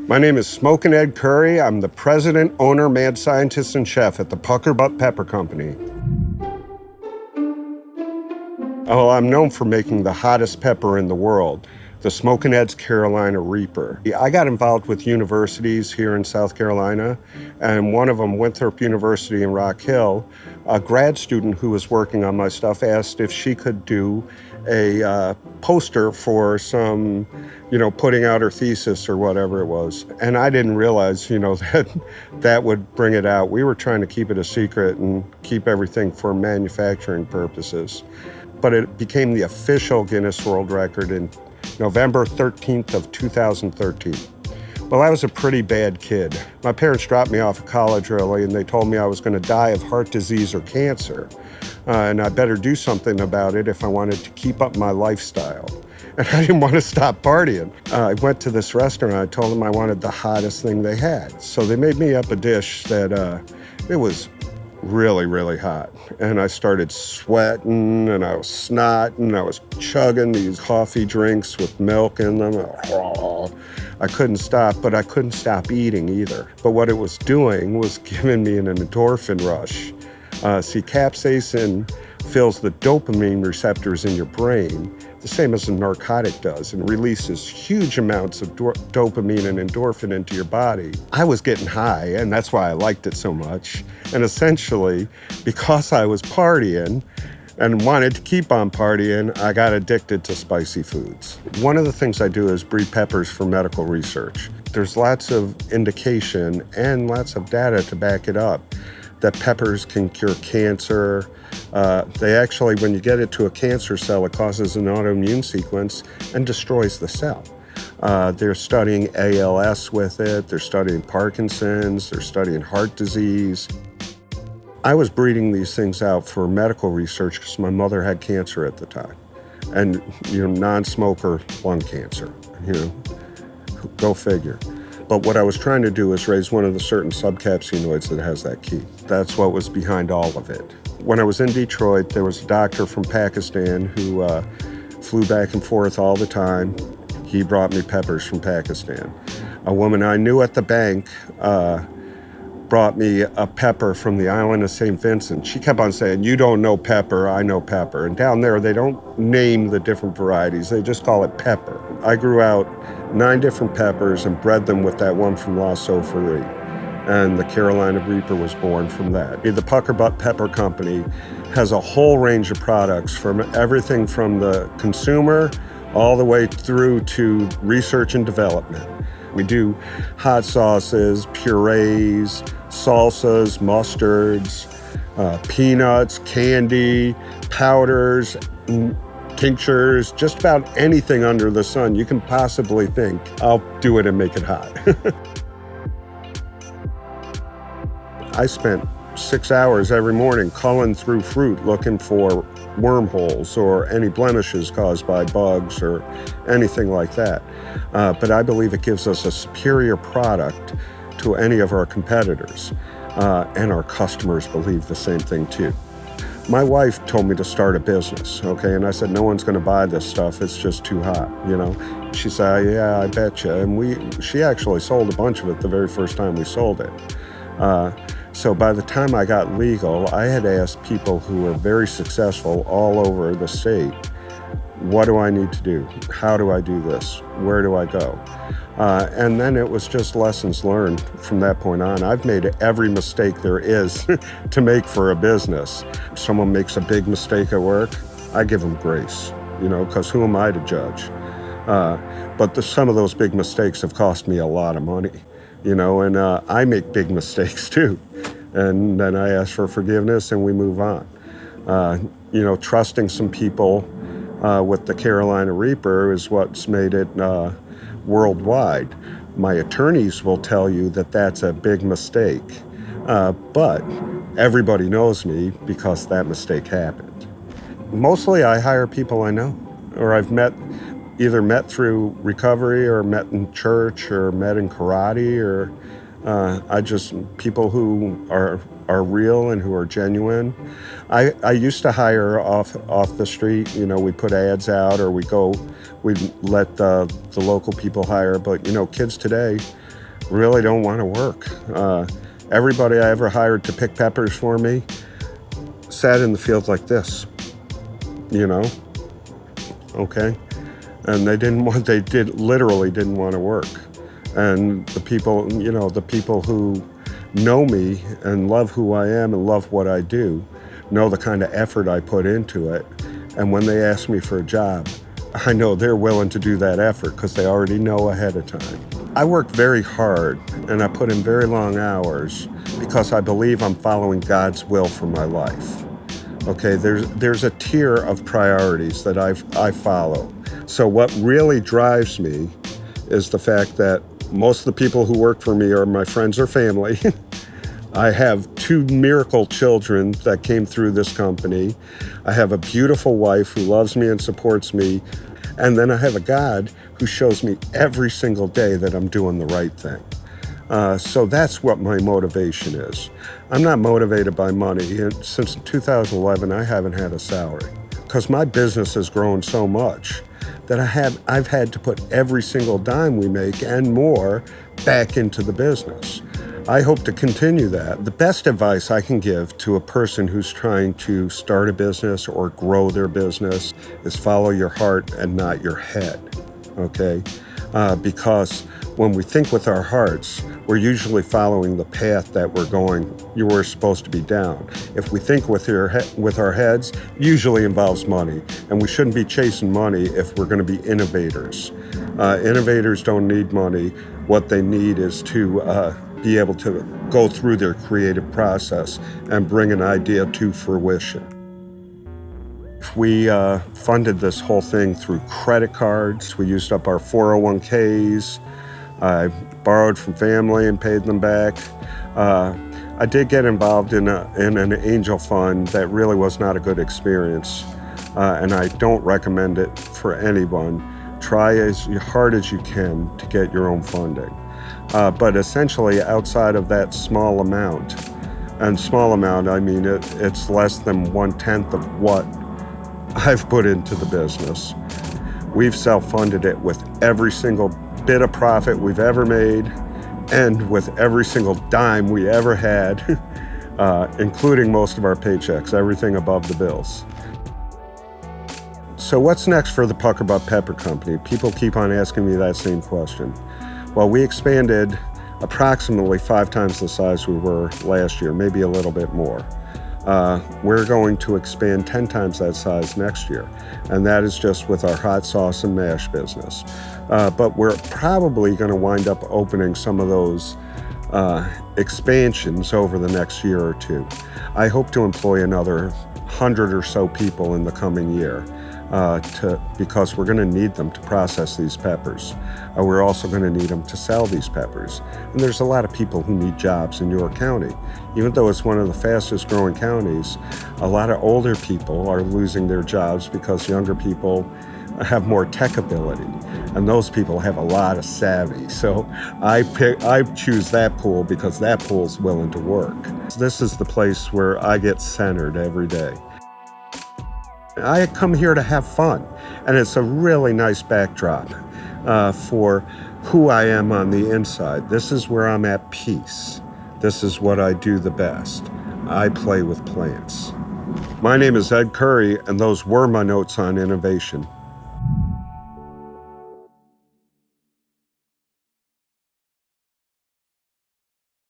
My name is Smokin Ed Currie. I'm the president, owner, mad scientist, and chef at the PuckerButt Pepper Company. Oh, I'm known for making the hottest pepper in the world, the Smokin Ed's Carolina Reaper. I got involved with universities here in South Carolina, and one of them, Winthrop University in Rock Hill, a grad student who was working on my stuff asked if she could do a poster for some, putting out her thesis or whatever it was. And I didn't realize, that would bring it out. We were trying to keep it a secret and keep everything for manufacturing purposes. But it became the official Guinness World Record in November 13th of 2013. Well, I was a pretty bad kid. My parents dropped me off at college early and they told me I was going to die of heart disease or cancer. And I better do something about it if I wanted to keep up my lifestyle. And I didn't want to stop partying. I went to this restaurant. I told them I wanted the hottest thing they had. So they made me up a dish that it was really, really hot. And I started sweating and I was snotting. I was chugging these coffee drinks with milk in them. I couldn't stop, but I couldn't stop eating either. But what it was doing was giving me an endorphin rush. See, capsaicin fills the dopamine receptors in your brain, the same as a narcotic does, and releases huge amounts of dopamine and endorphin into your body. I was getting high, and that's why I liked it so much. And essentially, because I was partying and wanted to keep on partying, I got addicted to spicy foods. One of the things I do is breed peppers for medical research. There's lots of indication and lots of data to back it up that peppers can cure cancer. They actually, when you get it to a cancer cell, it causes an autoimmune sequence and destroys the cell. They're studying ALS with it, they're studying Parkinson's, they're studying heart disease. I was breeding these things out for medical research because my mother had cancer at the time. And, non-smoker lung cancer, go figure. But what I was trying to do is raise one of the certain subcapsuloids that has that key. That's what was behind all of it. When I was in Detroit, there was a doctor from Pakistan who flew back and forth all the time. He brought me peppers from Pakistan. A woman I knew at the bank brought me a pepper from the island of St. Vincent. She kept on saying, "You don't know pepper, I know pepper." And down there, they don't name the different varieties, they just call it pepper. I grew out 9 different peppers and bred them with that one from La Sauverie. And the Carolina Reaper was born from that. The PuckerButt Pepper Company has a whole range of products from everything from the consumer all the way through to research and development. We do hot sauces, purees, salsas, mustards, peanuts, candy, powders, tinctures, just about anything under the sun you can possibly think. I'll do it and make it hot. I spent 6 hours every morning culling through fruit looking for wormholes or any blemishes caused by bugs or anything like that. But I believe it gives us a superior product to any of our competitors. And our customers believe the same thing too. My wife told me to start a business, okay? And I said, no one's gonna buy this stuff, it's just too hot, She said, yeah, I bet you. And she actually sold a bunch of it the very first time we sold it. So by the time I got legal, I had asked people who were very successful all over the state, what do I need to do? How do I do this? Where do I go? And then it was just lessons learned from that point on. I've made every mistake there is to make for a business. If someone makes a big mistake at work, I give them grace, because who am I to judge? But some of those big mistakes have cost me a lot of money, and I make big mistakes too. And then I ask for forgiveness and we move on. Trusting some people with the Carolina Reaper is what's made it worldwide. My attorneys will tell you that that's a big mistake, but everybody knows me because that mistake happened. Mostly I hire people I know, or I've either met through recovery or met in church or met in karate, or people who are real and who are genuine. I used to hire off the street. We put ads out, or we go we let the local people hire. But, kids today really don't want to work. Everybody I ever hired to pick peppers for me sat in the field like this, okay? And they literally didn't want to work. And the people who know me and love who I am and love what I do, know the kind of effort I put into it. And when they ask me for a job, I know they're willing to do that effort because they already know ahead of time. I work very hard and I put in very long hours because I believe I'm following God's will for my life. Okay, there's a tier of priorities that I follow. So what really drives me is the fact that most of the people who work for me are my friends or family. I have 2 miracle children that came through this company. I have a beautiful wife who loves me and supports me. And then I have a God who shows me every single day that I'm doing the right thing. So that's what my motivation is. I'm not motivated by money. Since 2011, I haven't had a salary because my business has grown so much that I've had to put every single dime we make and more back into the business. I hope to continue that. The best advice I can give to a person who's trying to start a business or grow their business is follow your heart and not your head, okay? Because when we think with our hearts, we're usually following the path that we're supposed to be down. If we think with our heads, it usually involves money, and we shouldn't be chasing money if we're going to be innovators. Innovators don't need money. What they need is to be able to go through their creative process and bring an idea to fruition. We funded this whole thing through credit cards. We used up our 401ks. I borrowed from family and paid them back. I did get involved in an angel fund that really was not a good experience, and I don't recommend it for anyone. Try as hard as you can to get your own funding. But essentially, outside of that small amount, and small amount, I mean it's less than 1/10 of what I've put into the business. We've self-funded it with every single bit of profit we've ever made and with every single dime we ever had, including most of our paychecks, everything above the bills. So what's next for the PuckerButt Pepper Company? People keep on asking me that same question. Well, we expanded approximately 5 times the size we were last year, maybe a little bit more. We're going to expand 10 times that size next year, and that is just with our hot sauce and mash business. But we're probably going to wind up opening some of those expansions over the next year or 2. I hope to employ another 100 or so people in the coming year because we're going to need them to process these peppers. We're also going to need them to sell these peppers. And there's a lot of people who need jobs in York County. Even though it's one of the fastest growing counties, a lot of older people are losing their jobs because younger people have more tech ability, and those people have a lot of savvy. So I choose that pool because that pool's willing to work. This is the place where I get centered every day. I come here to have fun, and it's a really nice backdrop for who I am on the inside. This is where I'm at peace. This is what I do the best. I play with plants. My name is Ed Currie, and those were my notes on innovation.